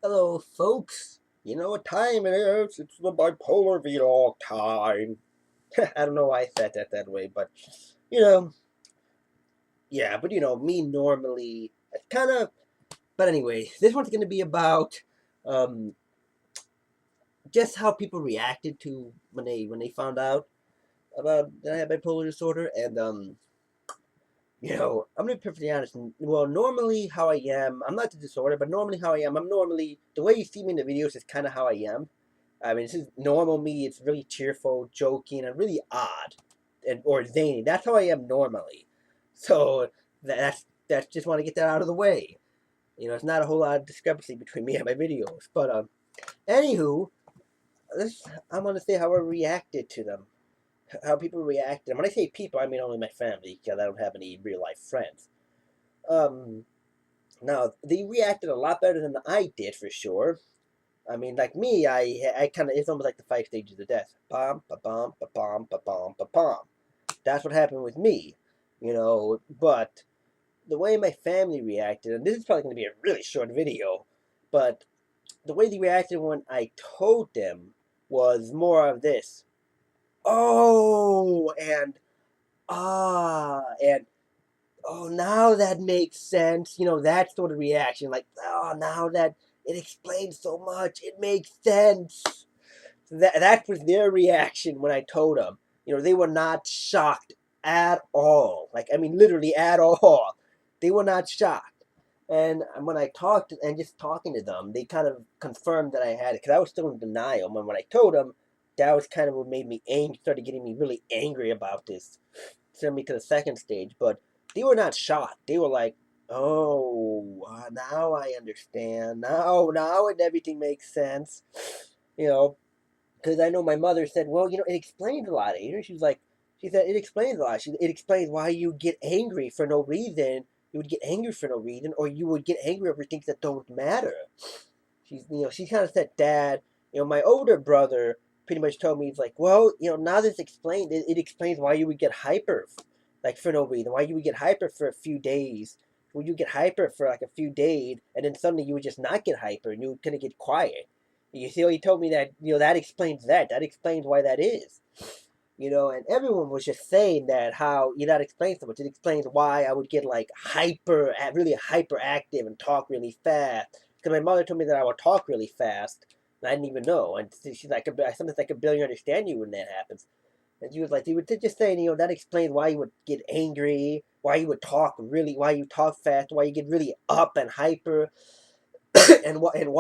Hello, folks. You know what time it is? It's the bipolar vlog time. I don't know why I said that way, but you know, yeah. But me normally, it's kind of. But anyway, this one's going to be about um, just how people reacted to when they found out about that I had bipolar disorder, and I'm gonna be perfectly honest. Well, normally how I am, I'm not the disorder, but normally how I am, I'm normally the way you see me in the videos is kind of how I am. I mean, this is normal me. It's really cheerful, joking, and really odd, and or zany. That's how I am normally. So that's just want to get that out of the way. It's not a whole lot of discrepancy between me and my videos. But anywho, I'm gonna say how I reacted to them, how people reacted. And when I say people, I mean only my family because I don't have any real life friends. Um, Now they reacted a lot better than I did for sure. I mean, like me, I kind of it's almost like the 5 stages of death. Bum, ba bum, ba bum, ba bum, ba bum. That's what happened with me, But the way my family reacted, and this is probably going to be a really short video, but the way they reacted when I told them was more of this. Oh, and oh, now that makes sense. That sort of reaction, like, oh, now that it explains so much, it makes sense. That was their reaction when I told them. They were not shocked at all. Like, I mean, literally at all. They were not shocked. And when I talked and just talking to them, they kind of confirmed that I had it because I was still in denial. And when I told them, that was kind of what made me angry, started getting me really angry about this. Sent me to the second stage, but they were not shocked. They were like, "Oh, now I understand. Now everything makes sense." You know, because I know my mother said, "Well, it explains a lot, Adrian." She said it explains a lot. It explains why you get angry for no reason. You would get angry for no reason, or you would get angry over things that don't matter. She kind of said, "Dad." My older brother pretty much told me, he's like, "Well, now this explained. It explains why you would get hyper, like for no reason. Why you would get hyper for a few days. Would you get hyper for like a few days, and then suddenly you would just not get hyper, and you would kind of get quiet." You see, he told me that that explains that. That explains why that is. And everyone was just saying that how that explains so much. It explains why I would get like really hyperactive and talk really fast. Because my mother told me that I would talk really fast, and I didn't even know. And she's like, sometimes I could barely understand you when that happens. And she was like, they would just saying, that explains why you would get angry, why you would talk why you talk fast, why you get really up and hyper, and why and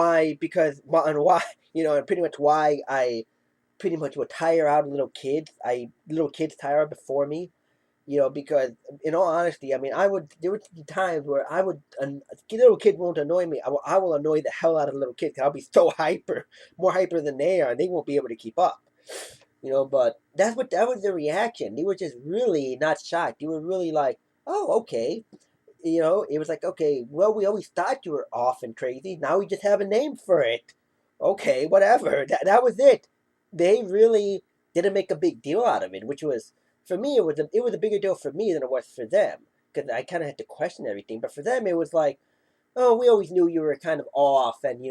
pretty much why I pretty much would tire out little kids tire out before me, because in all honesty, I mean, there would be times where little kids won't annoy me. I will annoy the hell out of little kids. 'Cause I'll be so hyper, more hyper than they are, and they won't be able to keep up. But that was their reaction. They were just really not shocked. They were really like, oh, okay. It was like, okay, well, we always thought you were off and crazy. Now we just have a name for it. Okay, whatever. That was it. They really didn't make a big deal out of it, which was for me. It was a bigger deal for me than it was for them because I kind of had to question everything. But for them, it was like, oh, we always knew you were kind of off, and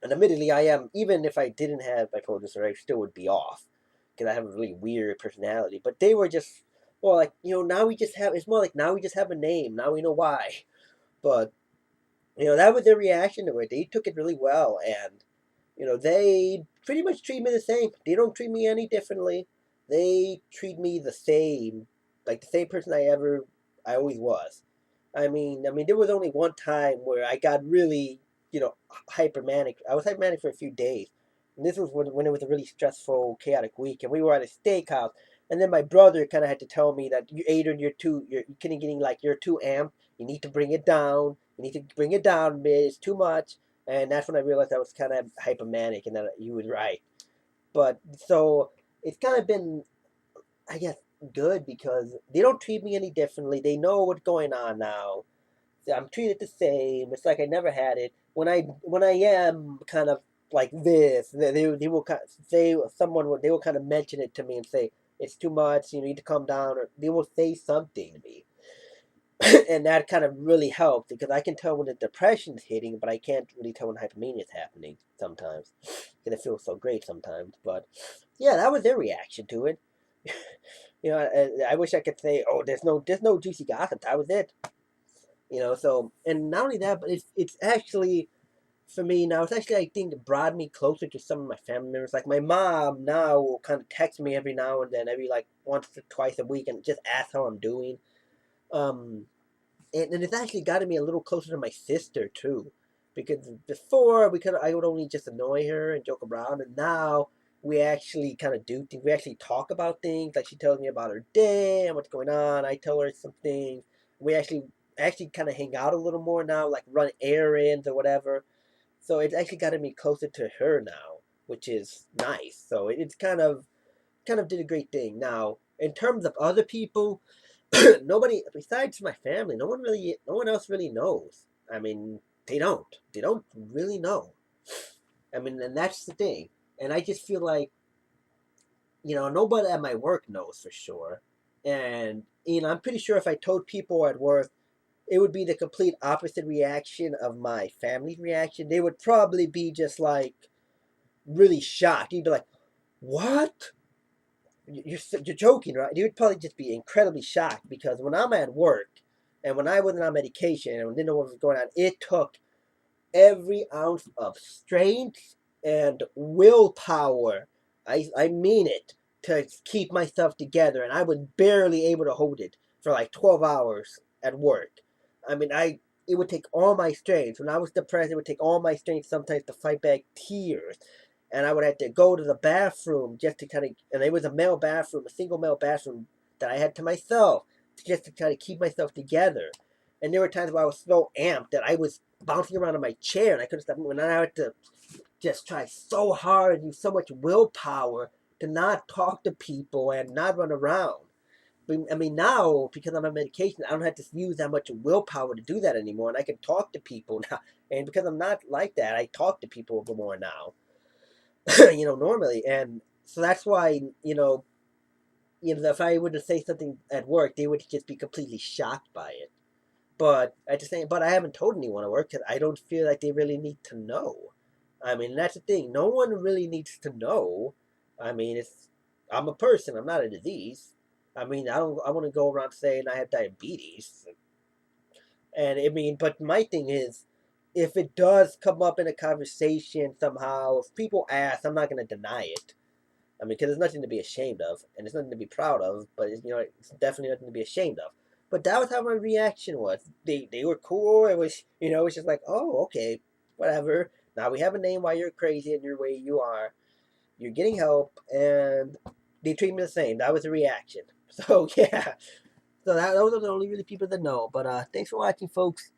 and admittedly, I am. Even if I didn't have bipolar disorder, I still would be off because I have a really weird personality. But they were just, well, like now we just have. It's more like now we just have a name. Now we know why. But that was their reaction to it. They took it really well, and they pretty much treat me the same. They don't treat me any differently. They treat me the same, like the same person I always was. I mean, there was only one time where I got really, hypermanic. I was hypermanic for a few days, and this was when it was a really stressful, chaotic week, and we were at a steakhouse. And then my brother kind of had to tell me that Adrian, you're kind of getting like you're too amped. You need to bring it down. You need to bring it down a bit. It's too much. And that's when I realized I was kind of hypomanic, and that he was right. But so it's kind of been, I guess, good because they don't treat me any differently. They know what's going on now. I'm treated the same. It's like I never had it. When I am kind of like this, they will kind of say they will kind of mention it to me and say it's too much. You need to calm down, or they will say something to me. And that kind of really helped because I can tell when the depression's hitting, but I can't really tell when hypomania is happening sometimes because it feels so great sometimes. But yeah, that was their reaction to it. I wish I could say, oh, there's no juicy gossip. That was it. So and not only that, but it's actually for me now. It's actually I think it brought me closer to some of my family members. Like my mom now will kind of text me every now and then, every like once or twice a week, and just ask how I'm doing. Um, and it's actually gotten me a little closer to my sister too, because before I would only just annoy her and joke around, and now we actually kind of do things. We actually talk about things. Like she tells me about her day and what's going on. I tell her some things. We actually kind of hang out a little more now, like run errands or whatever. So it's actually gotten me closer to her now, which is nice. So it's kind of did a great thing. Now, in terms of other people, nobody besides my family, no one else really knows. I mean, they don't really know. I mean, and that's the thing. And I just feel like, nobody at my work knows for sure. And, I'm pretty sure if I told people at work, it would be the complete opposite reaction of my family's reaction. They would probably be just like really shocked. You'd be like, what? You're joking, right? You would probably just be incredibly shocked because when I'm at work and when I wasn't on medication and didn't know what was going on, it took every ounce of strength and willpower. I mean it, to keep myself together, and I was barely able to hold it for like 12 hours at work. I mean, it would take all my strength. When I was depressed, it would take all my strength sometimes to fight back tears. And I would have to go to the bathroom just to kind of, and it was a male bathroom, a single male bathroom that I had to myself, just to kind of keep myself together. And there were times where I was so amped that I was bouncing around in my chair and I couldn't stop moving. And I had to just try so hard and use so much willpower to not talk to people and not run around. I mean, now, because I'm on medication, I don't have to use that much willpower to do that anymore. And I can talk to people now. And because I'm not like that, I talk to people a little more now, normally. And so that's why, if I were to say something at work, they would just be completely shocked by it. But at the same, but I haven't told anyone at work because I don't feel like they really need to know. I mean, that's the thing. No one really needs to know. I mean, I'm a person. I'm not a disease. I mean, I want to go around saying I have diabetes. And I mean, but my thing is, if it does come up in a conversation somehow, if people ask, I'm not going to deny it. I mean, because there's nothing to be ashamed of, and it's nothing to be proud of, but it's definitely nothing to be ashamed of. But that was how my reaction was. They were cool. It was it's just like, oh, okay, whatever. Now we have a name why you're crazy in your way you are. You're getting help, and they treat me the same. That was the reaction. So yeah. So those are the only really people that know. But thanks for watching, folks.